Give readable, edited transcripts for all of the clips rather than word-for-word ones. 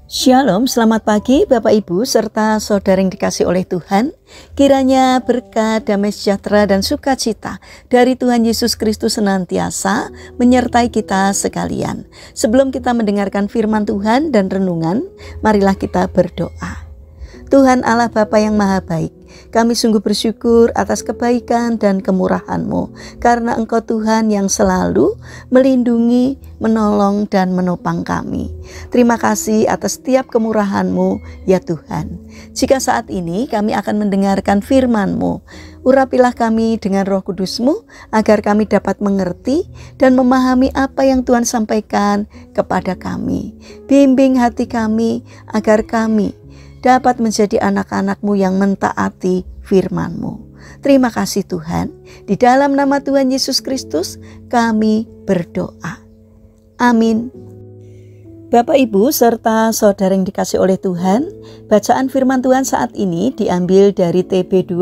Shalom, selamat pagi Bapak Ibu serta saudara yang dikasih oleh Tuhan. Kiranya berkat, damai sejahtera dan sukacita dari Tuhan Yesus Kristus senantiasa menyertai kita sekalian. Sebelum kita mendengarkan firman Tuhan dan renungan, marilah kita berdoa. Tuhan Allah Bapa yang Maha Baik, kami sungguh bersyukur atas kebaikan dan kemurahan-Mu, karena Engkau Tuhan yang selalu melindungi, menolong, dan menopang kami. Terima kasih atas setiap kemurahan-Mu, ya Tuhan. Jika saat ini kami akan mendengarkan firman-Mu, urapilah kami dengan Roh Kudus-Mu, agar kami dapat mengerti dan memahami apa yang Tuhan sampaikan kepada kami. Bimbing hati kami, agar kami dapat menjadi anak-anak-Mu yang mentaati firman-Mu. Terima kasih Tuhan. Di dalam nama Tuhan Yesus Kristus kami berdoa. Amin. Bapak Ibu serta saudara yang dikasih oleh Tuhan, bacaan firman Tuhan saat ini diambil dari TB2,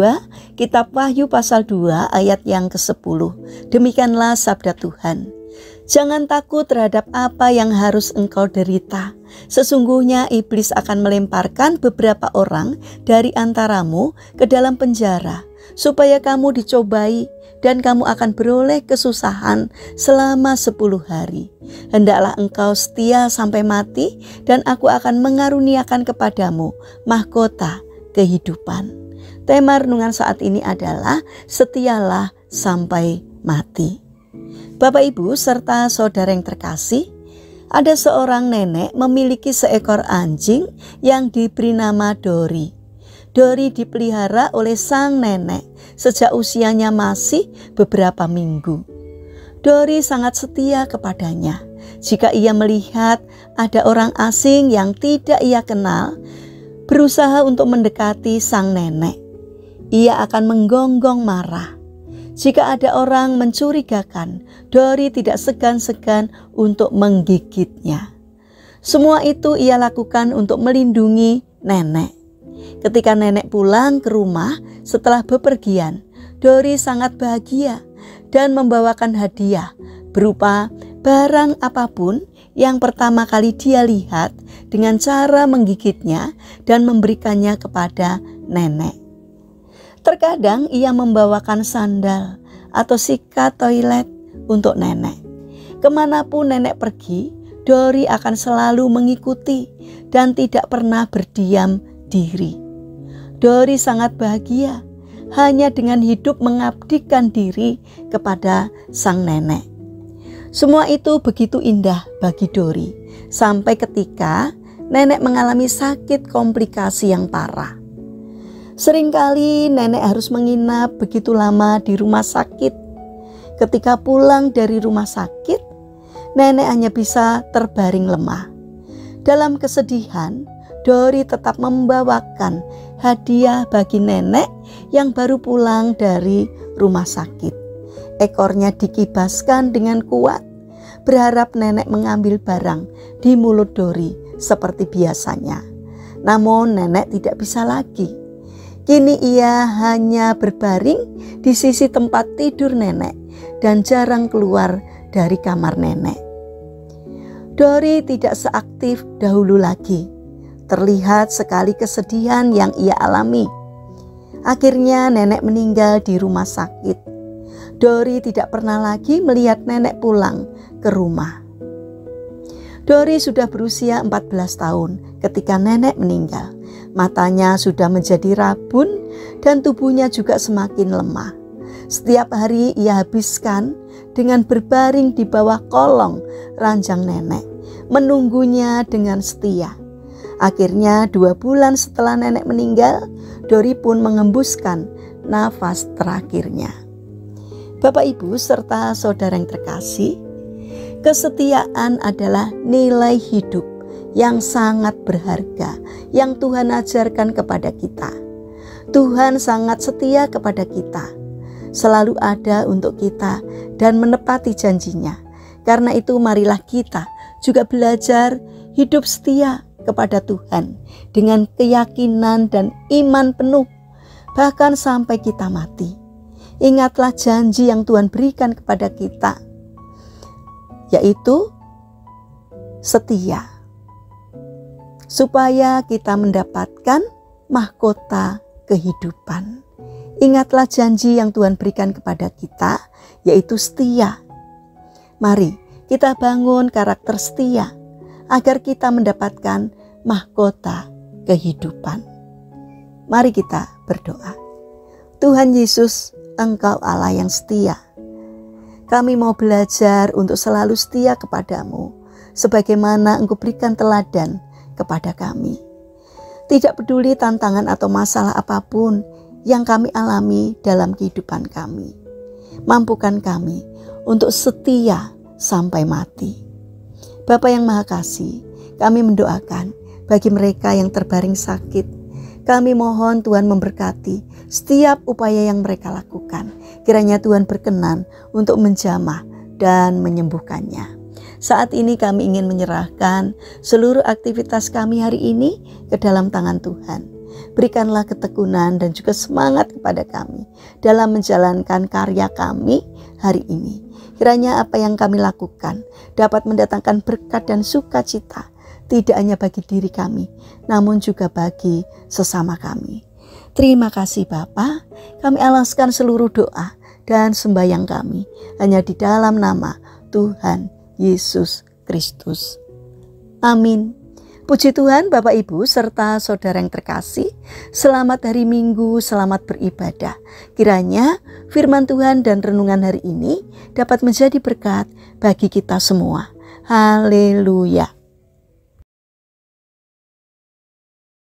Kitab Wahyu pasal 2 ayat yang ke-10. Demikianlah sabda Tuhan. Jangan takut terhadap apa yang harus engkau derita. Sesungguhnya iblis akan melemparkan beberapa orang dari antaramu ke dalam penjara, supaya kamu dicobai dan kamu akan beroleh kesusahan selama 10 hari. Hendaklah engkau setia sampai mati, dan aku akan mengaruniakan kepadamu mahkota kehidupan. Tema renungan saat ini adalah setialah sampai mati. Bapak Ibu serta saudara yang terkasih, ada seorang nenek memiliki seekor anjing yang diberi nama Dori. Dori dipelihara oleh sang nenek sejak usianya masih beberapa minggu. Dori sangat setia kepadanya. Jika ia melihat ada orang asing yang tidak ia kenal berusaha untuk mendekati sang nenek, ia akan menggonggong marah. Jika ada orang mencurigakan, Dori tidak segan-segan untuk menggigitnya. Semua itu ia lakukan untuk melindungi nenek. Ketika nenek pulang ke rumah setelah bepergian, Dori sangat bahagia dan membawakan hadiah berupa barang apapun yang pertama kali dia lihat dengan cara menggigitnya dan memberikannya kepada nenek. Terkadang ia membawakan sandal atau sikat toilet untuk nenek. Kemanapun nenek pergi, Dori akan selalu mengikuti dan tidak pernah berdiam diri. Dori sangat bahagia hanya dengan hidup mengabdikan diri kepada sang nenek. Semua itu begitu indah bagi Dori, sampai ketika nenek mengalami sakit komplikasi yang parah. Seringkali nenek harus menginap begitu lama di rumah sakit. Ketika pulang dari rumah sakit, nenek hanya bisa terbaring lemah. Dalam kesedihan, Dori tetap membawakan hadiah bagi nenek yang baru pulang dari rumah sakit. Ekornya dikibaskan dengan kuat, berharap nenek mengambil barang di mulut Dori seperti biasanya. Namun nenek tidak bisa lagi. Kini ia hanya berbaring di sisi tempat tidur nenek dan jarang keluar dari kamar nenek. Dori tidak seaktif dahulu lagi. Terlihat sekali kesedihan yang ia alami. Akhirnya nenek meninggal di rumah sakit. Dori tidak pernah lagi melihat nenek pulang ke rumah. Dori sudah berusia 14 tahun ketika nenek meninggal. Matanya sudah menjadi rabun dan tubuhnya juga semakin lemah. Setiap hari ia habiskan dengan berbaring di bawah kolong ranjang nenek, menunggunya dengan setia. Akhirnya 2 bulan setelah nenek meninggal, Dori pun mengembuskan nafas terakhirnya. Bapak Ibu serta saudara yang terkasih, kesetiaan adalah nilai hidup yang sangat berharga yang Tuhan ajarkan kepada kita. Tuhan sangat setia kepada kita, selalu ada untuk kita dan menepati janjinya. Karena itu marilah kita juga belajar hidup setia kepada Tuhan dengan keyakinan dan iman penuh, bahkan sampai kita mati. Ingatlah janji yang Tuhan berikan kepada kita, yaitu setia. supaya kita mendapatkan mahkota kehidupan. Ingatlah janji yang Tuhan berikan kepada kita, yaitu setia. Mari kita bangun karakter setia agar kita mendapatkan mahkota kehidupan. Mari kita berdoa. Tuhan Yesus, Engkau Allah yang setia. Kami mau belajar untuk selalu setia kepadamu, sebagaimana Engkau berikan teladan kepada kami. Tidak peduli tantangan atau masalah apapun yang kami alami dalam kehidupan kami. Mampukan kami untuk setia sampai mati. Bapa yang Maha Kasih, kami mendoakan bagi mereka yang terbaring sakit. Kami mohon Tuhan memberkati setiap upaya yang mereka lakukan. Kiranya Tuhan berkenan untuk menjamah dan menyembuhkannya. Saat ini kami ingin menyerahkan seluruh aktivitas kami hari ini ke dalam tangan Tuhan. Berikanlah ketekunan dan juga semangat kepada kami dalam menjalankan karya kami hari ini. Kiranya apa yang kami lakukan dapat mendatangkan berkat dan sukacita, tidak hanya bagi diri kami, namun juga bagi sesama kami. Terima kasih Bapa, kami alaskan seluruh doa dan sembahyang kami hanya di dalam nama Tuhan Yesus Kristus. Amin. Puji Tuhan Bapak Ibu serta saudara yang terkasih, selamat hari Minggu, selamat beribadah. Kiranya firman Tuhan dan renungan hari ini dapat menjadi berkat bagi kita semua. Haleluya.